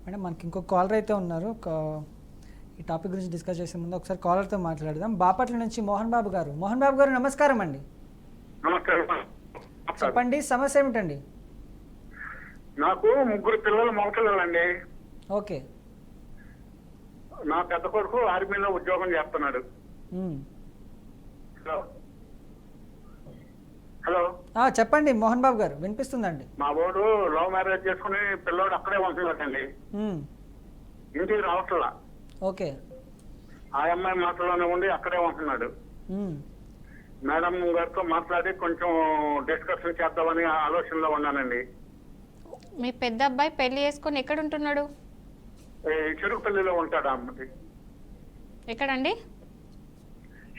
Madam మనకి ఇంకొక caller అయితే ఉన్నారు. ఈ టాపిక్ గురించి డిస్కస్ చేసే ముందు ఒకసారి కాలర్తో మాట్లాడదాం. బాపట్ల నుంచి మోహన్ బాబు గారు. మోహన్ బాబు గారు నమస్కారం అండి. చెప్పండి, సమస్య ఏమిటండి? నాకు ముగ్గురు పిల్లలు మగపిల్లలండి. ఓకే. నా పెద్ద కొడుకు ఆర్మీలో ఉద్యోగం చేస్తున్నాడు. హలో హలో చెప్పండి మోహన్ బాబు గారు, వినిపిస్తుందండి. మా వాడు లవ్ మ్యారేజ్ చేసుకుని పిల్లోడు అక్కడే ఉంటున్నాడండి, ఇంటికి రావట్లా. ఓకే. ఆ అమ్మాయి మాటలోనే ఉండి అక్కడే ఉంటున్నాడు. మేడం గారితో మాట్లాడి కొంచెం డిస్కషన్ చేద్దామని ఆలోచనలో ఉన్నానండి. మీ పెద్ద అబ్బాయి పెళ్లి చేసుకొని ఎక్కడ ఉంటున్నాడు? చెరుకుపల్లిలో ఉంటాడు. అమ్మది ఎక్కడండి?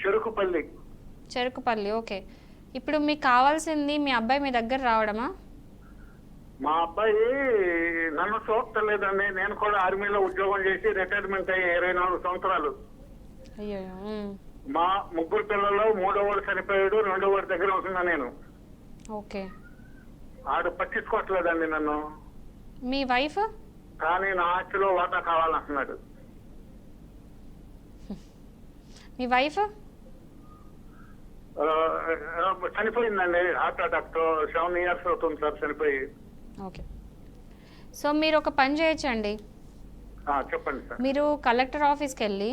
చెరుకుపల్లి. చెరుకుపల్లి. ఓకే. ఇప్పుడు మీకు కావాల్సింది మీ అబ్బాయి మీ దగ్గర రావడమా? మా అబ్బాయి నన్ను చూడలేదండి. నేను కూడా ఆర్మీలో ఉద్యోగం చేసి రిటైర్మెంట్ అయ్యి 24 సంవత్సరాలు. అయ్యో. మా ముగ్గురు పిల్లలు మూడో వాడు చనిపోయాడు, రెండో వాడి దగ్గర ఉంటున్నా నేను. ఓకే. ఆడు పట్టించుకోవట్లేదండి నన్ను. మీ వైఫ్? కానీ నా ఆస్తిలో వాటా కావాలంటున్నాడు. మీ వైఫ్ చనిపోయిందండి, హార్ట్ అటాక్ తో. 7 years అవుతుంది సార్ చనిపోయి. ఓకే. సో మీరు ఒక పని చేయొచ్చండి. చెప్పండి సార్. మీరు కలెక్టర్ ఆఫీస్కి వెళ్ళి,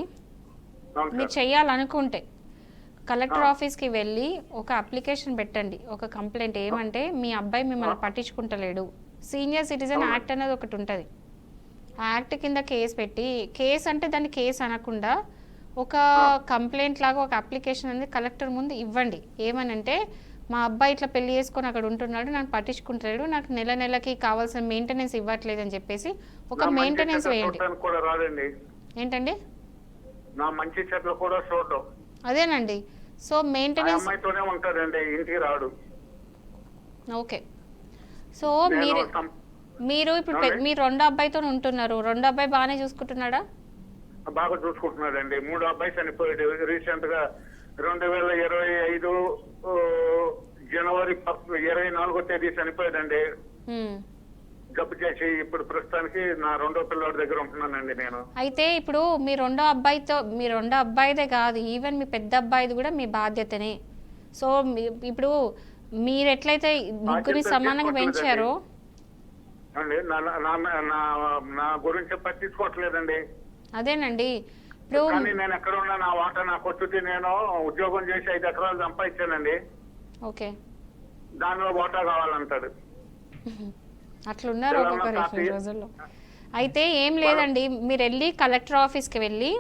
అవును మీరు సార్. చెయ్యాలనుకుంటే కలెక్టర్ ఆఫీస్కి వెళ్ళి ఒక అప్లికేషన్ పెట్టండి, ఒక కంప్లైంట్. ఏమంటే మీ అబ్బాయి మిమ్మల్ని పట్టించుకుంటలేడు, సీనియర్ సిటిజన్ యాక్ట్ అనేది ఒకటి ఉంటుంది. ఆ యాక్ట్ కింద కేసు పెట్టి, కేసు అంటే దాన్ని కేసు అనకుండా ఒక కంప్లైంట్ లాగా ఒక అప్లికేషన్ అనేది కలెక్టర్ ముందు ఇవ్వండి. ఏమనంటే మా అబ్బాయి ఇట్లా పెళ్లి చేసుకొని అక్కడ ఉంటున్నాడు, నన్ను పట్టించుకుంటలేడు, నాకు నెలకి కావాల్సిన మెయింటెనెన్స్ ఇవ్వట్లేదు అని చెప్పేసి ఒక మెయింటెనెన్స్ వేయండి. కూడా రాదండి. ఏంటండి? నా మంచి చెట్లు కూడా చూడడం. అదేనండి. సో మెయింటెనెన్స్ అమ్మాయితోనే ఉంటాడండి, ఇంటికి రాడు. ఓకే. సో మీరు ఇప్పుడు మీరు రెండో అబ్బాయితో ఉంటున్నారు, రెండో అబ్బాయి బాగానే చూసుకుంటున్నాడా? బాగా చూసుకుంటున్నాడండి. మూడో అబ్బాయి చనిపోయాడు రీసెంట్ గా 2025 జనవరి 24వ తేదీ చనిపోయాడండి, జబ్బు చేసి. ఇప్పుడు ప్రస్తుతానికి నా రెండో పిల్లోడి దగ్గర ఉంటున్నానండి నేను. అయితే ఇప్పుడు మీ రెండో అబ్బాయిదే కాదు, ఈవెన్ మీ పెద్ద అబ్బాయిది కూడా మీ బాధ్యతనే. సో ఇప్పుడు మీరు ఎట్లయితే ముగ్గురిని సమానంగా పెంచారో అండి, నా గురించి పట్టించుకోవట్లేదండి. అదేనండి. ఇప్పుడు కానీ నేను ఎక్కడ ఉన్నా నా వాటా నాకు వచ్చి, నేను ఉద్యోగం చేసి 5 ఎకరాలు సంపాదించానండి. ఓకే. దానిలో వాటా కావాలంటాడు. అట్లున్నారు ఒక్కొక్కరు ఈ రోజుల్లో. అయితే ఏం లేదండి, మీరు వెళ్ళి కలెక్టర్ ఆఫీస్కి వెళ్ళి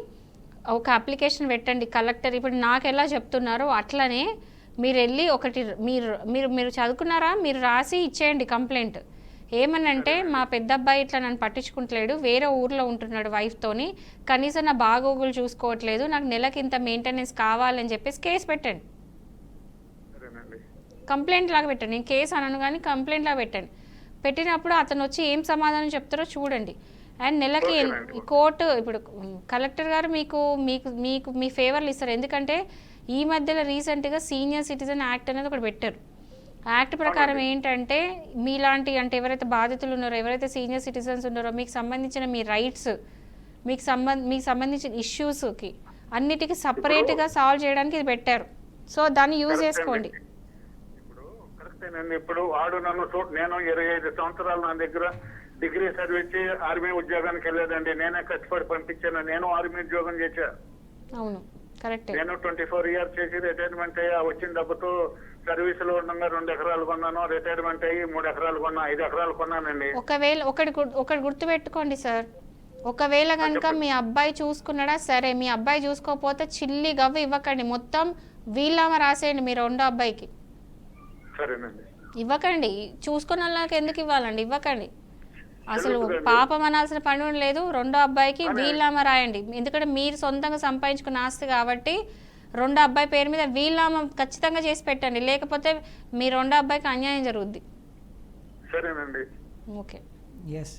ఒక అప్లికేషన్ పెట్టండి. కలెక్టర్ ఇప్పుడు నాకు ఎలా చెప్తున్నారో అట్లనే మీరు వెళ్ళి ఒకటి మీరు చదువుకున్నారా, మీరు రాసి ఇచ్చేయండి కంప్లైంట్. ఏమనంటే మా పెద్ద అబ్బాయి ఇట్లా నన్ను పట్టించుకుంటలేడు, వేరే ఊర్లో ఉంటున్నాడు వైఫ్తోని, కనీసం నా బాగోగులు చూసుకోవట్లేదు, నాకు నెలకి ఇంత మెయింటెనెన్స్ కావాలని చెప్పేసి కేసు పెట్టండి. కంప్లైంట్ లాగా పెట్టండి. నేను కేసు అనను కానీ కంప్లైంట్ లాగా పెట్టండి. పెట్టినప్పుడు అతను వచ్చి ఏం సమాధానం చెప్తారో చూడండి. అండ్ నెలకి కోర్టు, ఇప్పుడు కలెక్టర్ గారు మీకు మీకు మీకు మీ ఫేవర్లు ఇస్తారు. ఎందుకంటే ఈ మధ్యలో రీసెంట్గా సీనియర్ సిటిజన్ యాక్ట్ అనేది ఒకటి పెట్టారు. యాక్ట్ ప్రకారం ఏంటంటే మీలాంటి, అంటే ఎవరైతే బాధితులు ఉన్నారో, ఎవరైతే సీనియర్ సిటిజన్స్ ఉన్నారో, మీకు సంబంధించిన మీ రైట్స్, మీకు సంబంధించిన ఇష్యూస్కి అన్నిటికీ సపరేట్గా సాల్వ్ చేయడానికి ఇది పెట్టారు. సో దాన్ని యూజ్ చేసుకోండి. ఇప్పుడు వాడు నన్ను నేను 25 సంవత్సరాలు నా దగ్గర డిగ్రీ చదివించి ఆర్మీ ఉద్యోగానికి వెళ్ళేదండి. నేనే కష్టపడి పంపించాను. నేను ఆర్మీ ఉద్యోగం చేశా. అవును, కరెక్ట్. నేను 24 years చేసి రిటైర్మెంట్ అయ్యి వచ్చిన డబ్బుతో సర్వీస్ లో ఉండగా 2 ఎకరాలు కొన్నాను. రిటైర్మెంట్ అయ్యి 3 ఎకరాలు కొన్నా, 5 ఎకరాలు కొన్నానండి. ఒకవేళ ఒకటి గుర్తు పెట్టుకోండి సార్, ఒకవేళ కనుక మీ అబ్బాయి చూసుకున్నాడా సరే, మీ అబ్బాయి చూసుకోకపోతే చిల్లి గవ్వ ఇవ్వకండి, మొత్తం వీళ్ళామా రాసేయండి మీ రెండో అబ్బాయికి. సరేనండి. ఇవ్వకండి, చూసుకున్న వాళ్ళకి ఎందుకు ఇవ్వాలండి, ఇవ్వకండి. అసలు పాపం అనాల్సిన పని లేదు. రెండో అబ్బాయికి వీళ్ళామా రాయండి. ఎందుకంటే మీరు సొంతంగా సంపాదించుకున్న ఆస్తి కాబట్టి రెండో అబ్బాయి పేరు మీద వీళ్ళామా ఖచ్చితంగా చేసి పెట్టండి, లేకపోతే మీ రెండో అబ్బాయికి అన్యాయం జరుగుద్ది. సరేనండి. ఓకే. ఎస్.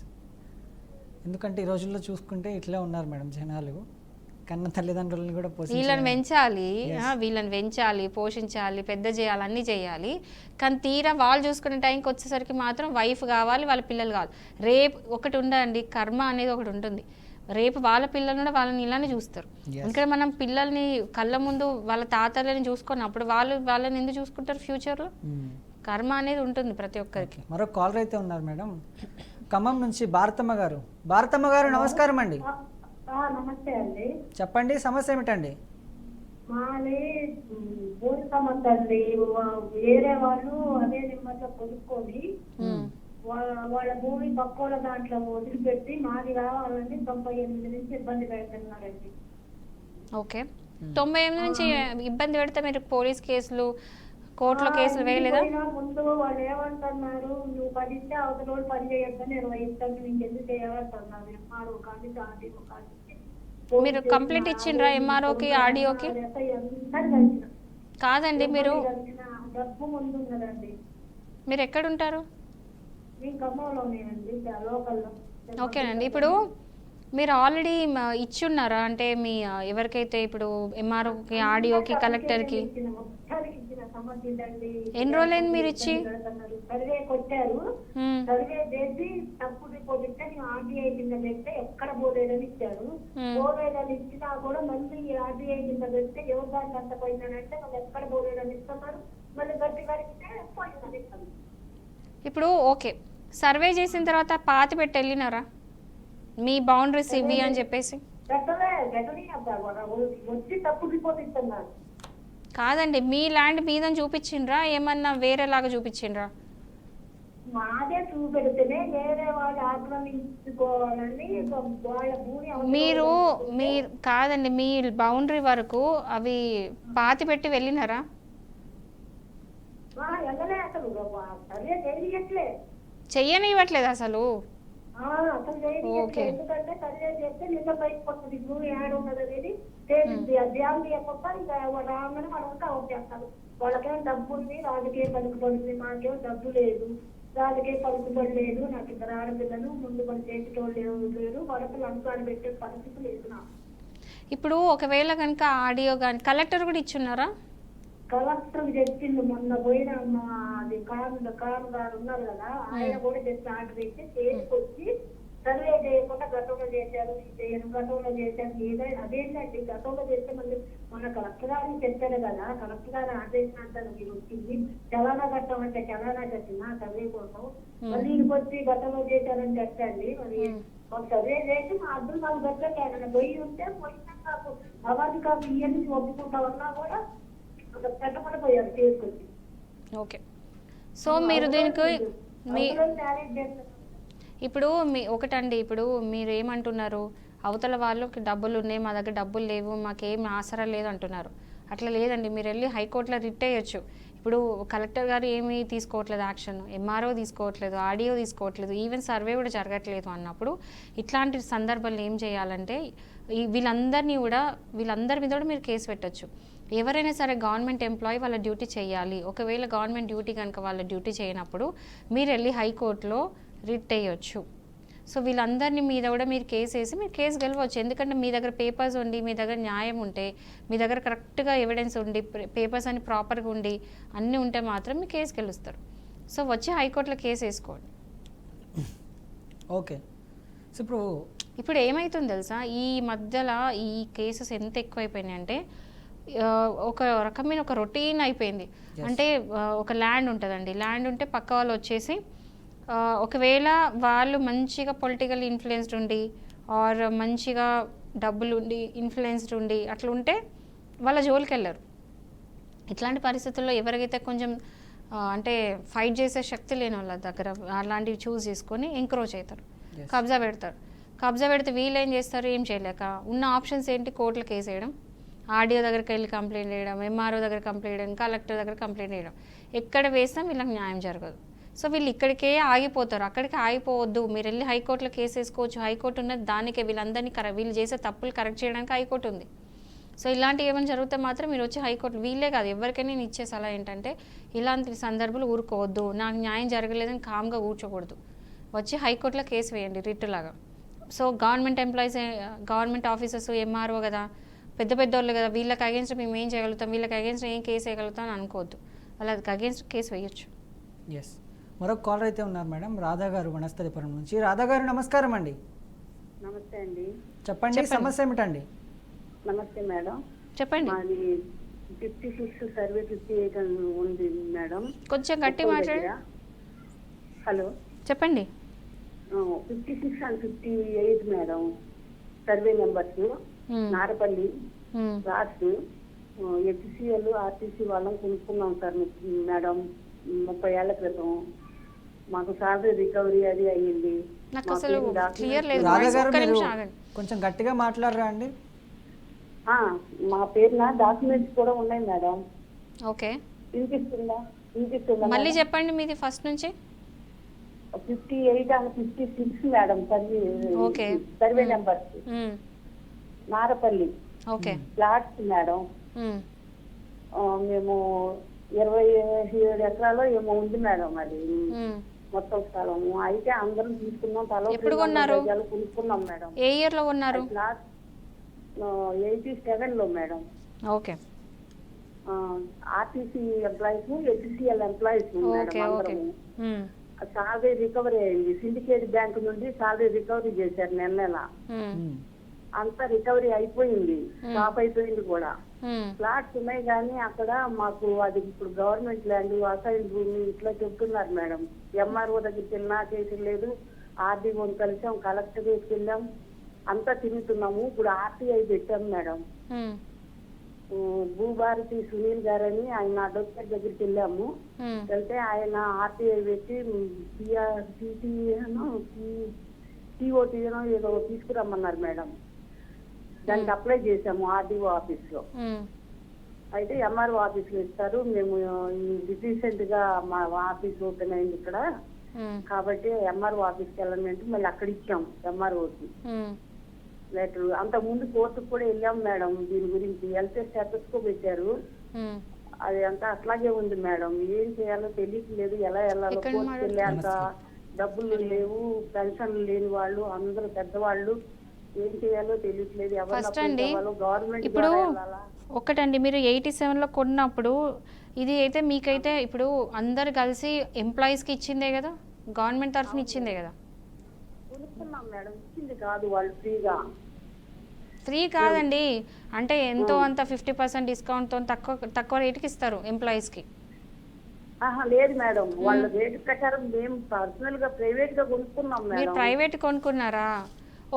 ఎందుకంటే ఈ రోజుల్లో చూసుకుంటే ఇట్లా ఉన్నారు మేడం జనాలు. కన్న తల్లిదండ్రులను కూడా వీళ్ళని పెంచాలి, వీళ్ళని పెంచాలి, పోషించాలి, పెద్ద చేయాలి, అన్నీ చేయాలి. కానీ తీరా వాళ్ళు చూసుకునే టైంకి వచ్చేసరికి మాత్రం వైఫ్ కావాలి, వాళ్ళ పిల్లలు కావాలి. రేపు ఒకటి ఉండదండి, కర్మ అనేది ఒకటి ఉంటుంది. రేపు వాళ్ళ పిల్లలు కూడా వాళ్ళని ఇలానే చూస్తారు. ఇక్కడ మనం పిల్లల్ని కళ్ళ ముందు వాళ్ళ తాతలని చూసుకున్నప్పుడు వాళ్ళని ఎందుకు చూసుకుంటారు ఫ్యూచర్లో? కర్మ అనేది ఉంటుంది ప్రతి ఒక్కరికి. మరో కాలర్ అయితే ఉన్నారు మేడం, ఖమ్మం నుంచి భారతమ్మ గారు. భారతమ్మ గారు నమస్కారం అండి. నమస్తే అండి. చెప్పండి, సమస్య ఏమిటండి? మాది భూమి సమస్య అండి. వేరే వాళ్ళు అదే నెంబర్లో కొనుక్కొని వాళ్ళ భూమి పక్కోళ్ళ దాంట్లో వదిలిపెట్టి మాది కావాలని 98 నుంచి ఇబ్బంది పెడుతున్నారండి. ఓకే, 98 నుంచి ఇబ్బంది పెడితే మీరు పోలీస్ కేసులు, కోర్టులో కేసులు వేయలేదా? ముందు వాళ్ళు ఏమంటున్నారు, నువ్వు 10 ఇస్తే అవతల రోజు 10 చేయొద్దని 20 ఇస్తాను, నీకు ఎందుకు చేయాలంటున్నారు. ఎంఆర్ఓ కానీ ఆర్డీఓ కానీ. మీరు కంప్లైంట్ ఇచ్చిండ్రా ఎంఆర్ఓకి, ఆర్డీఓకి? కాదండి, మీరు డబ్బు ముందు ఉన్నదండి. మీరు ఎక్కడుంటారు? నేను ఖమ్మంలోనేనండి, లోకల్లో. ఓకేనండి, ఇప్పుడు మీరు ఆల్రెడీ ఇచ్చున్నారా? అంటే మీ ఎవరికైతే ఇప్పుడు ఎంఆర్ఓకి, ఆర్డీఓకి, కలెక్టర్కి ఎన్ని రోజులైంది మీరు ఇచ్చి? సర్వే కొట్టారు, సర్వే చేసి తప్పు రిపోర్ట్ ఇస్తే నేను ఆర్డీఐ కింద పెడితే ఎక్కడ పోలేదని ఇచ్చారు. పోలేదని ఇచ్చినా కూడా మళ్ళీ ఆర్డీఐ కింద పెడితే ఎవరు దానికి అంత పోయిందనంటే మళ్ళీ ఎక్కడ పోలేదని ఇస్తున్నారు, మళ్ళీ గట్టి కడిగితే పోయిందని ఇస్తారు. ఇప్పుడు ఓకే, సర్వే చేసిన తర్వాత పాతి పెట్టి వెళ్ళినారా మీ బౌండరీస్ ఇవి అని చెప్పేసి? వచ్చి తప్పు రిపోర్ట్ ఇస్తున్నారు. కాదండి, మీ ల్యాండ్ మీద చూపించిండ్రా, ఏమన్నా వేరేలాగా చూపించిండ్రా? మాదే చూపెడితేనే వేరే వాళ్ళు ఆక్రమించుకోవాలని వాళ్ళ భూమి. మీరు కాదండి, మీ బౌండరీ వరకు అవి పాతి పెట్టి వెళ్ళినారా? వెళ్ళలే, అసలు సర్వే చేయట్లే, చెయ్యనివ్వట్లేదు అసలు. అసలు చేయట్లేదు. ఎందుకంటే సర్వే చేస్తే నిన్న బయటకు వస్తుంది భూమి యాడ్ ఉన్నది అనేది తేలింది. అది ధ్యానం చేయకపోతే ఇంకా రాగానే మనకు అవుట్ చేస్తారు. వాళ్ళకేం డబ్బు ఉంది, రాజకీయ పలుకుబడి, మాకేం డబ్బు లేదు, రాజకీయ పలుకుబడి లేదు, నాకు 2 ఆడపిల్లలు, ముందు పని చేసేటోళ్ళు లేరు, వరకులు అనుకాడు పెట్టే పరిస్థితి లేదు నాకు. ఇప్పుడు ఒకవేళ కనుక ఆడియో కానీ కలెక్టర్ కూడా ఇచ్చున్నారా? కలెక్టర్ చెప్పిండు మొన్న పోయిన అది కారు గారు ఉన్నారు కదా, ఆయన కూడా చెప్పి ఆర్డర్ ఇచ్చి చేసుకొచ్చి సర్వే చేయకుండా గతంలో చేశారు, గతంలో చేశారు, ఏదైనా అదేంటండి గతంలో చేస్తే మళ్ళీ మొన్న కలెక్టర్ గారిని చెప్పారు కదా, కలెక్టర్ గారు ఆదేశం అంటారు మీరు వచ్చింది చలానా కట్టమంటే చలానా కట్టినా సర్వే కోసం, మళ్ళీ ఇంకొచ్చి గతంలో చేశారని చెప్పండి. మరి మాకు సర్వే చేసి మా అర్థం మాకు దగ్గర ఆయన పోయి ఉంటే పోయినా నాకు అవాది కాపు ఇవన్నీ ఒప్పుకుంటా ఉన్నా కూడా పెట్టమనిపోయారు చేసుకొచ్చి. ఓకే, సో మీరు దీనికి ఇప్పుడు ఒకటండి, ఇప్పుడు మీరు ఏమంటున్నారు, అవతల వాళ్ళకి డబ్బులు ఉన్నాయి, మా దగ్గర డబ్బులు లేవు, మాకేం ఆసరా లేదు అంటున్నారు. అట్లా లేదండి, మీరు వెళ్ళి హైకోర్టులో రిట్ అయ్యొచ్చు. ఇప్పుడు కలెక్టర్ గారు ఏమీ తీసుకోవట్లేదు యాక్షన్, ఎంఆర్ఓ తీసుకోవట్లేదు, ఆర్డీఓ తీసుకోవట్లేదు, ఈవెన్ సర్వే కూడా జరగట్లేదు అన్నప్పుడు ఇట్లాంటి సందర్భాలు ఏం చేయాలంటే వీళ్ళందరి మీద కూడా మీరు కేసు పెట్టచ్చు. ఎవరైనా సరే గవర్నమెంట్ ఎంప్లాయీ వాళ్ళ డ్యూటీ చేయాలి. ఒకవేళ గవర్నమెంట్ డ్యూటీ కనుక వాళ్ళ డ్యూటీ చేయనప్పుడు మీరు వెళ్ళి హైకోర్టులో రిట్ అయ్యొచ్చు. సో వీళ్ళందరినీ మీద కూడా మీరు కేసు వేసి మీరు కేసు గెలవచ్చు. ఎందుకంటే మీ దగ్గర పేపర్స్ ఉండి, మీ దగ్గర న్యాయం ఉంటే, మీ దగ్గర కరెక్ట్గా ఎవిడెన్స్ ఉండి, పేపర్స్ అన్ని ప్రాపర్గా ఉండి అన్నీ ఉంటే మాత్రం మీ కేసు గెలుస్తారు. సో వచ్చి హైకోర్టులో కేసు వేసుకోండి. ఓకే, సో ఇప్పుడు ఏమవుతుంది తెలుసా, ఈ మధ్యలో ఈ కేసెస్ ఎంత ఎక్కువైపోయినాయి అంటే ఒక రకమైన ఒక రొటీన్ అయిపోయింది. అంటే ఒక ల్యాండ్ ఉంటుందండి, ల్యాండ్ ఉంటే పక్క వాళ్ళు వచ్చేసి ఒకవేళ వాళ్ళు మంచిగా పొలిటికల్ ఇన్ఫ్లుయెన్స్డ్ ఉండి ఆర్ మంచిగా డబ్బులు ఉండి ఇన్ఫ్లుయెన్స్డ్ ఉండి అట్లా ఉంటే వాళ్ళ జోలికి వెళ్ళరు. ఇట్లాంటి పరిస్థితుల్లో ఎవరికైతే కొంచెం అంటే ఫైట్ చేసే శక్తి లేని వాళ్ళ దగ్గర అలాంటివి చూస్ చేసుకొని ఎంక్రోచ్ అవుతారు, కబ్జా పెడతారు. కబ్జా పెడితే వీళ్ళు ఏం చేస్తారు, ఏం చేయలేక ఉన్న ఆప్షన్స్ ఏంటి, కోర్టులో కేసు వేయడం, ఆర్డీఓ దగ్గరికి వెళ్ళి కంప్లైంట్ చేయడం, ఎంఆర్ఓ దగ్గర కంప్లైంట్ చేయడం, కలెక్టర్ దగ్గర కంప్లైంట్ చేయడం. ఎక్కడ వేసినా వీళ్ళకి న్యాయం జరగదు. సో వీళ్ళు ఇక్కడికే ఆగిపోతారు. అక్కడికి ఆగిపోవద్దు, మీరు వెళ్ళి హైకోర్టులో కేసు వేసుకోవచ్చు. హైకోర్టు ఉన్నది దానికే, వీళ్ళందరినీ వీళ్ళు చేసే తప్పులు కరెక్ట్ చేయడానికి హైకోర్టు ఉంది. సో ఇలాంటివి ఏమైనా జరిగితే మాత్రం మీరు వచ్చి హైకోర్టు, వీళ్ళే కాదు ఎవరికైనా నేను ఇచ్చే సలహా ఏంటంటే ఇలాంటి సందర్భాలు ఊరుకోవద్దు, నాకు న్యాయం జరగలేదని కామ్గా కూర్చోకూడదు, వచ్చి హైకోర్టులో కేసు వేయండి రిట్ లాగా. So government employees, government officers, MRO కదా, పెద్ద పెద్దోళ్ళు కదా, వీళ్ళకి అగేన్స్ట్ మేము ఏం చేయగలుగుతాం, వీళ్ళకి అగేన్స్ట్ ఏం కేసు వేయగలుగుతాం అని అనుకోవద్దు. వాళ్ళకి అగేన్స్ట్ కేసు వేయొచ్చు. ఎస్, మరొక కాలర్ అయితే ఉన్నారు మేడం, రాధా గారు వనస్థలిపురం నుంచి. రాధా గారు నమస్కారం అండి. నమస్తే అండి. చెప్పండి సమస్య ఏమిటండి? నమస్తే మేడం. చెప్పండి. మాది 56 సర్వే 58 ఉంది మేడం. కొంచెం గట్టి మాట్లాడి. హలో చెప్పండి. 56 and 58 madam survey numbers. Narapally రాష్ట్ర హెచ్సిఎల్ ఆర్టీసీ వాళ్ళని కొనుక్కున్నాం సార్ మేడం 30 ఏళ్ల క్రితం. మాకు సాలరీ రికవరీ అది అయ్యింది. నాకు అసలు క్లియర్ లేదు. రాధా గారు ఒక్క మీరు నిమిషం ఆగండి. కొంచెం గట్టిగా మాట్లాడరా అండి. మా పేరున డాక్యుమెంట్స్ కూడా ఉన్నాయి మేడం. ఓకే, వినిపిస్తుందా మళ్ళీ చెప్పండి మీది ఫస్ట్ నుంచి. 58 and 56 madam okay. Survey numbers. Narapally okay. Flats madam. మేము 27 ఎకరాలు ఏమో ఉంది మేడం. అది మొత్తం స్థలము అయితే అందరం తీసుకున్నాం. ఎప్పుడు కొన్నారు? కొనుక్కున్నాం మేడం. ఏ ఇయర్ లో కొన్నారు? 87లో madam. Okay. RTC employees, HCL employees okay. Okay. Salary recovery అయింది. సిండికేట్ బ్యాంక్ నుండి సాలరీ రికవరీ చేశారు నెల. అంతా రికవరీ అయిపోయింది, స్టాప్ అయిపోయింది కూడా. ఫ్లాట్స్ ఉన్నాయి కానీ అక్కడ మాకు అది ఇప్పుడు గవర్నమెంట్ ల్యాండ్, అసైన్ భూమి ఇట్లా చెప్తున్నారు మేడం. ఎంఆర్ఓ దగ్గరికి వెళ్ళినా చేసి లేదు. ఆర్డీఓని కలిసాం, కలెక్టర్ దగ్గరికి వెళ్ళాం, అంతా తిరుగుతున్నాము. ఇప్పుడు ఆర్టీఐ పెట్టాం మేడం. భూభారతి సునీల్ గారని ఆయన అడ్వకేట్ దగ్గరికి వెళ్ళాము. వెళ్తే ఆయన ఆర్టీఐ పెట్టి టీఓటీనో ఏదో తీసుకురమ్మన్నారు మేడం. దానికి అప్లై చేసాము ఆర్డీఓ ఆఫీస్ లో. అయితే ఎంఆర్ఓ ఆఫీస్ లో ఇస్తారు. మేము రీసెంట్ గా మా ఆఫీస్ ఓపెన్ అయింది ఇక్కడ కాబట్టి ఎంఆర్ఓ ఆఫీస్కి వెళ్ళండి అంటే మళ్ళీ అక్కడ ఇచ్చాం ఎంఆర్ఓకి లెటర్. అంత ముందు కోర్టుకు కూడా వెళ్ళాం మేడం. దీని గురించి వెళ్తే స్టేటస్కో పెట్టారు. అది అంతా అట్లాగే ఉంది మేడం. ఏం చేయాలో తెలియట్లేదు, ఎలా వెళ్ళాలో. కోర్టుకు వెళ్ళాక డబ్బులు లేవు, పెన్షన్లు లేని వాళ్ళు అందరూ పెద్దవాళ్ళు. ఏం చేయాలో తెలియట్లేదు. ఫస్ట్ అండి గవర్నమెంట్ ఇప్పుడు ఒకటండి, మీరు 87లో కొన్నప్పుడు ఇది అయితే మీకైతే ఇప్పుడు అందరు కలిసి ఎంప్లాయీస్కి ఇచ్చిందే కదా, గవర్నమెంట్ తరఫున ఇచ్చిందే కదా. కొనుక్కున్నాం మేడం, ఇచ్చింది కాదు వాళ్ళు ఫ్రీగా. ఫ్రీ కాదండి, అంటే ఎంతో అంత 50% డిస్కౌంట్తో తక్కువ రేటుకి ఇస్తారు ఎంప్లాయీస్కి. లేదు మేడం, వాళ్ళ రేటు ప్రకారం మేము పర్సనల్ గా ప్రైవేట్ గా కొనుక్కున్నాం మేడం. మీరు ప్రైవేట్ కొనుక్కున్నారా?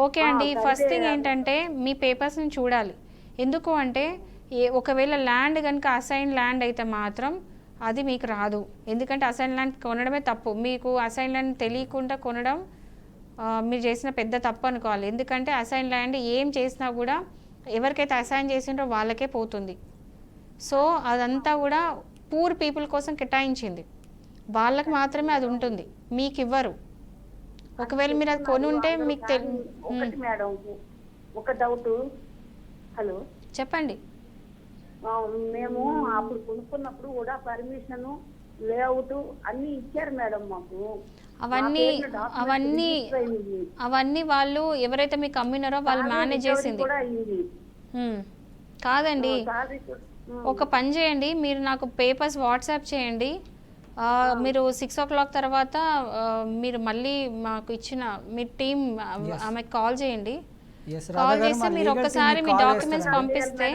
ఓకే అండి. ఫస్ట్ థింగ్ ఏంటంటే మీ పేపర్స్ని చూడాలి. ఎందుకు అంటే ఒకవేళ ల్యాండ్ కనుక అసైన్ ల్యాండ్ అయితే మాత్రం అది మీకు రాదు. ఎందుకంటే అసైన్ ల్యాండ్ కొనడమే తప్పు. మీకు అసైన్ ల్యాండ్ తెలియకుండా కొనడం మీరు చేసిన పెద్ద తప్పు అనుకోవాలి. ఎందుకంటే అసైన్ ల్యాండ్ ఏం చేసినా కూడా ఎవరికైతే అసైన్ చేసిండ్రో వాళ్ళకే పోతుంది. సో అదంతా కూడా పూర్ పీపుల్ కోసం కేటాయించింది, వాళ్ళకి మాత్రమే అది ఉంటుంది, మీకు ఇవ్వరు. ఒకవేళ మీరు అది కొని ఉంటే మీకు ఒకటి మేడం, ఒక డౌట్. హలో చెప్పండి. మేము అప్పుడు కొనుక్కున్నప్పుడు కూడా పర్మిషన్, లేఅవుట్ అన్ని ఇచ్చారు మేడం మాకు. అవన్నీ వాళ్ళు ఎవరైతే మీకు అమ్మినారో వాళ్ళు మేనేజ్ చేసింది కాదండి. ఒక పని చేయండి, మీరు నాకు పేపర్స్ వాట్సాప్ చేయండి. మీరు 6 o'clock తర్వాత మీరు మళ్ళీ మాకు ఇచ్చిన మీ టీం ఆమెకు కాల్ చేయండి. కాల్ చేస్తే మీరు ఒక్కసారి మీ డాక్యుమెంట్స్ పంపిస్తే.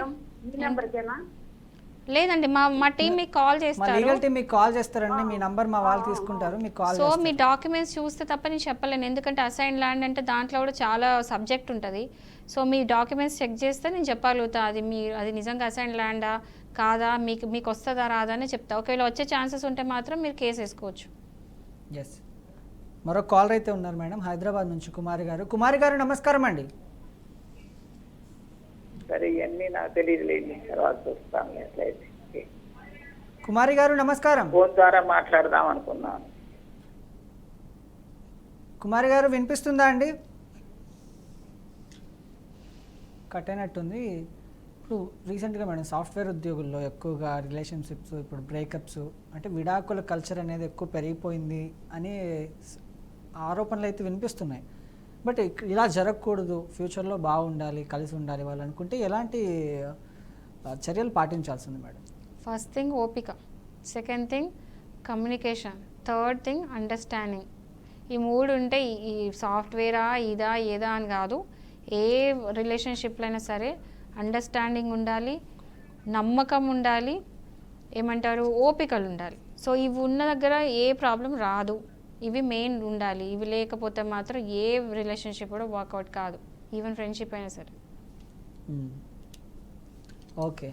లేదండి, మా టీం మీకు కాల్ చేస్తారు. మీ నంబర్ మా వాళ్ళు తీసుకుంటారు, మీకు కాల్. సో మీ డాక్యుమెంట్స్ చూస్తే తప్ప నేను చెప్పలేను, ఎందుకంటే అసైన్ ల్యాండ్ అంటే దాంట్లో కూడా చాలా సబ్జెక్ట్ ఉంటుంది. సో మీ డాక్యుమెంట్స్ చెక్ చేస్తే నేను చెప్పగలుగుతా అది నిజంగా అసైన్ ల్యాండా కాదా, మీకు వస్తుందా రాదా అని చెప్తా. ఒకవేళ వచ్చే ఛాన్సెస్ ఉంటే మాత్రం మీరు కేసు వేసుకోవచ్చు. ఎస్, మరో కాలర్ అయితే ఉన్నారు మేడం, హైదరాబాద్ నుంచి కుమారి గారు. కుమారి గారు నమస్కారం అండి. సరే, ఇవన్నీ నాకు తెలియదులేండి, తర్వాత చూస్తాను. ఎట్లయితే కుమారి గారు నమస్కారం. ఫోన్ ద్వారా మాట్లాడదాం అనుకున్నాను. కుమారి గారు వినిపిస్తుందా అండి? కట్ అయినట్టుంది. ఇప్పుడు రీసెంట్గా మేడం సాఫ్ట్వేర్ ఉద్యోగుల్లో ఎక్కువగా రిలేషన్షిప్స్, ఇప్పుడు బ్రేకప్స్, అంటే విడాకుల కల్చర్ అనేది ఎక్కువ పెరిగిపోయింది అని ఆరోపణలు అయితే వినిపిస్తున్నాయి. బట్ ఇలా జరగకూడదు, ఫ్యూచర్లో బాగుండాలి, కలిసి ఉండాలి వాళ్ళు అనుకుంటే ఎలాంటి చర్యలు పాటించాల్సింది మేడం? ఫస్ట్ థింగ్ ఓపిక, second thing communication, third thing understanding. ఈ మూడు ఉంటే ఈ సాఫ్ట్వేరా ఇదా ఏదా అని కాదు, ఏ రిలేషన్షిప్లో అయినా సరే అండర్స్టాండింగ్ ఉండాలి, నమ్మకం ఉండాలి, ఏమంటారు ఓపికలు ఉండాలి. సో ఇవి ఉన్న దగ్గర ఏ ప్రాబ్లం రాదు. ఇవి మెయిన్ ఉండాలి. ఇవి లేకపోతే మాత్రం ఏ రిలేషన్షిప్ కూడా వర్కౌట్ కాదు, ఈవెన్ ఫ్రెండ్షిప్ అయినా సరే. ఓకే.